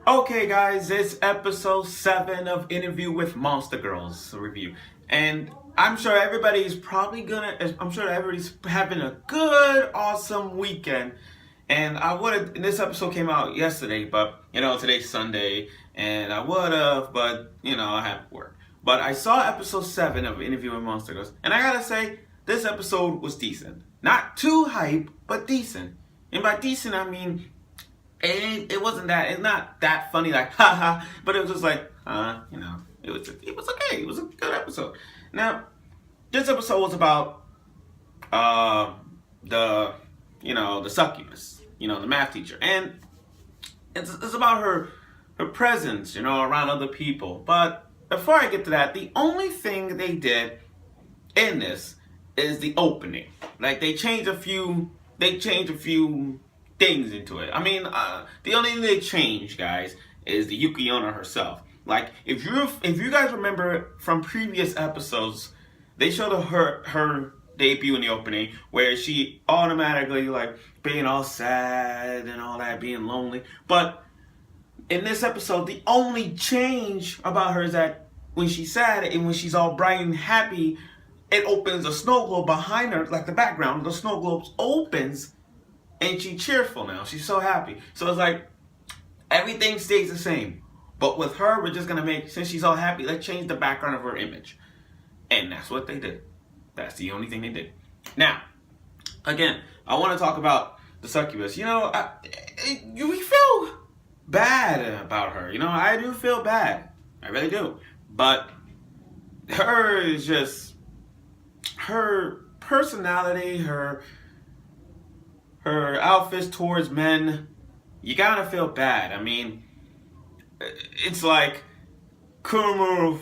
Okay, guys, it's episode 7 of Interview with Monster Girls review. And I'm sure everybody's having a good, awesome weekend. And this episode came out yesterday, but, today's Sunday, and I would have, but, I have work. But I saw episode 7 of Interview with Monster Girls, and I gotta say, this episode was decent. Not too hype, but decent. And by decent, I mean, it wasn't that. It's not that funny, like haha. But it was just like, it was okay. It was a good episode. Now, this episode was about the succubus, the math teacher, and it's about her presence, around other people. But before I get to that, the only thing they did in this is the opening. Like they changed a few things into it. I mean, the only thing they changed, guys, is the Yukiona herself. Like, if you guys remember from previous episodes, they showed her debut in the opening, where she automatically, like, being all sad and all that, being lonely. But in this episode, the only change about her is that when she's sad and when she's all bright and happy, it opens a snow globe behind her, like the background. The snow globe opens, and she's cheerful now. She's so happy. So it's like, everything stays the same. But with her, we're just going to since she's all happy, let's change the background of her image. And that's what they did. That's the only thing they did. Now, again, I want to talk about the succubus. We feel bad about her. I do feel bad. I really do. But her is just, her personality, her outfits towards men, you gotta feel bad. I mean, it's like Kuruma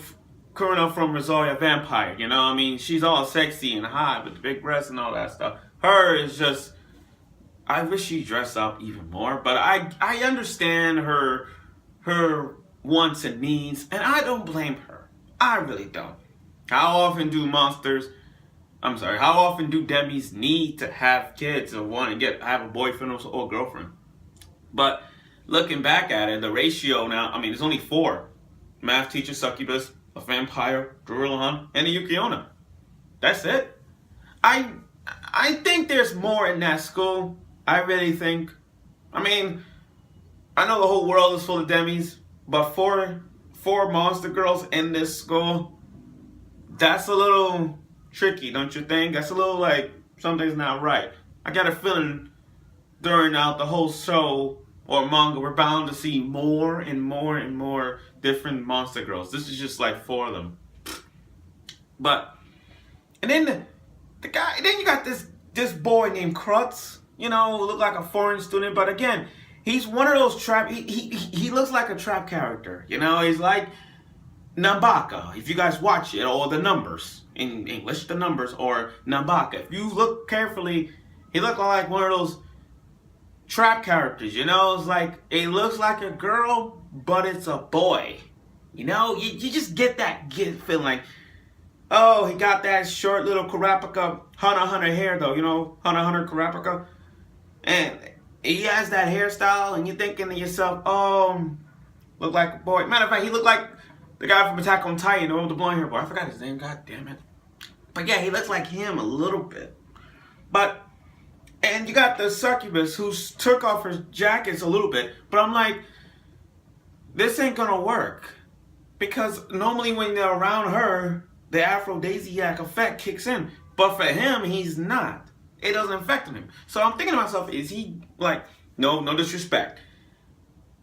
from Rosaria Vampire, I mean, she's all sexy and hot with the big breasts and all that stuff. Her is just, I wish she dressed up even more, but I understand her wants and needs, and I don't blame her. I really don't. How often do Demis need to have kids or want to have a boyfriend or girlfriend? But looking back at it, the ratio now, I mean, there's only 4. Math teacher, succubus, a vampire, gorilla hunt, and a Yukiona. That's it. I think there's more in that school. I really think. I mean, I know the whole world is full of Demis, but four monster girls in this school, that's a little tricky, don't you think? That's a little like something's not right. I got a feeling during out the whole show or manga, we're bound to see more and more and more different monster girls. This is just like 4 of them. But and then then you got this boy named Krutz, who look like a foreign student, but again, he's one of those he looks like a trap character. He's like Nambaka, if you guys watch it, or The Numbers in English, The Numbers, or Nambaka. If you look carefully, he looks like one of those trap characters. It's like it looks like a girl, but it's a boy. You just get that feeling like, oh, he got that short little Kurapika Hunter hair though. Hunter Kurapika, and he has that hairstyle, and you're thinking to yourself, oh, look like a boy. Matter of fact, he looked like the guy from Attack on Titan, the blonde hair boy. I forgot his name, god damn it. But yeah, he looks like him a little bit. And you got the succubus who took off her jackets a little bit. But I'm like, this ain't gonna work. Because normally when they're around her, the aphrodisiac effect kicks in. But for him, he's not. It doesn't affect him. So I'm thinking to myself, is he like, no disrespect.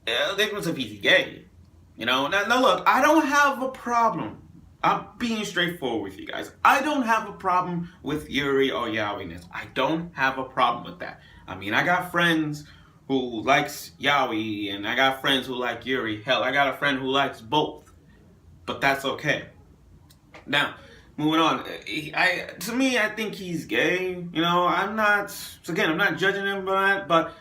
Think to myself, is he gay? Now look, I don't have a problem. I'm being straightforward with you guys. I don't have a problem with Yuri or Yaoi-ness. I don't have a problem with that. I mean, I got friends who likes Yaoi, and I got friends who like Yuri. Hell, I got a friend who likes both. But that's okay. Now, moving on. To me, I think he's gay. I'm not judging him for that, but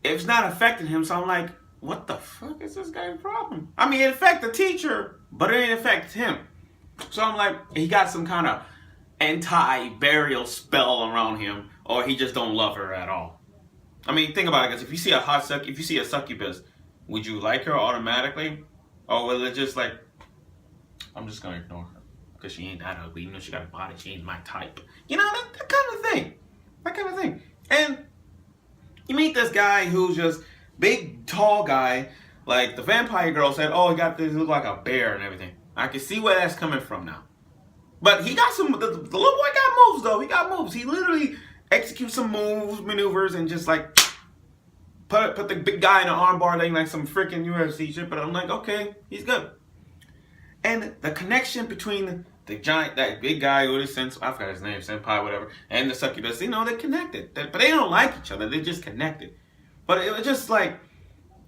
it's not affecting him, so I'm like, what the fuck is this guy's problem? I mean, it affects the teacher, but it ain't affect him. So I'm like, he got some kind of anti-burial spell around him, or he just don't love her at all. I mean, think about it, guys. If you see a succubus, would you like her automatically? Or will it just like, I'm just gonna ignore her because she ain't that ugly. You know, she got a body, she ain't my type. You know, that kind of thing. That kind of thing. And you meet this guy who's just big, tall guy. Like the vampire girl said, oh, he got this, look like a bear and everything. I can see where that's coming from now. But he got some, the little boy got moves though. He got moves. He literally executes some moves, maneuvers, and just like put the big guy in an armbar like some freaking UFC shit. But I'm like, okay, he's good. And the connection between the giant, that big guy who is I forgot his name, senpai, whatever, and the succubus, you know, they're connected. But they don't like each other. They're just connected. But it was just like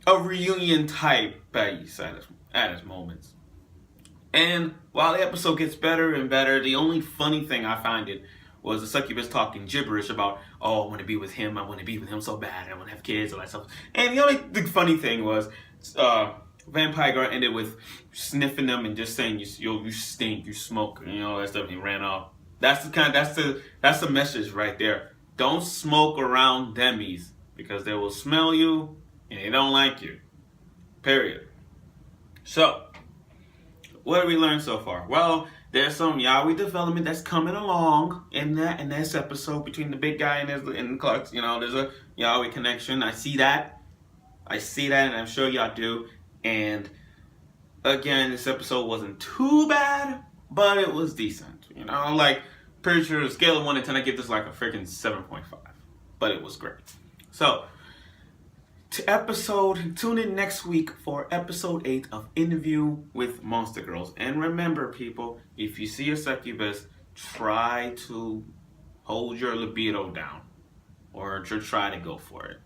a reunion type base at its moments. And while the episode gets better and better, the only funny thing I find it was the succubus talking gibberish about, oh, I want to be with him so bad, I want to have kids, all that stuff. And the only funny thing was, Vampire Girl ended with sniffing them and just saying, you stink, you smoke, you know, that stuff, and he ran off. That's the message right there. Don't smoke around demis, because they will smell you, and they don't like you. Period. So, what did we learn so far? Well, there's some yaoi development that's coming along in this episode between the big guy and Clark. You know, there's a yaoi connection. I see that, and I'm sure y'all do. And again, this episode wasn't too bad, but it was decent. You know, like pretty sure scale of 1 to 10, I give this like a freaking 7.5. But it was great. So, tune in next week for episode 8 of Interview with Monster Girls. And remember, people, if you see a succubus, try to hold your libido down, or try to go for it.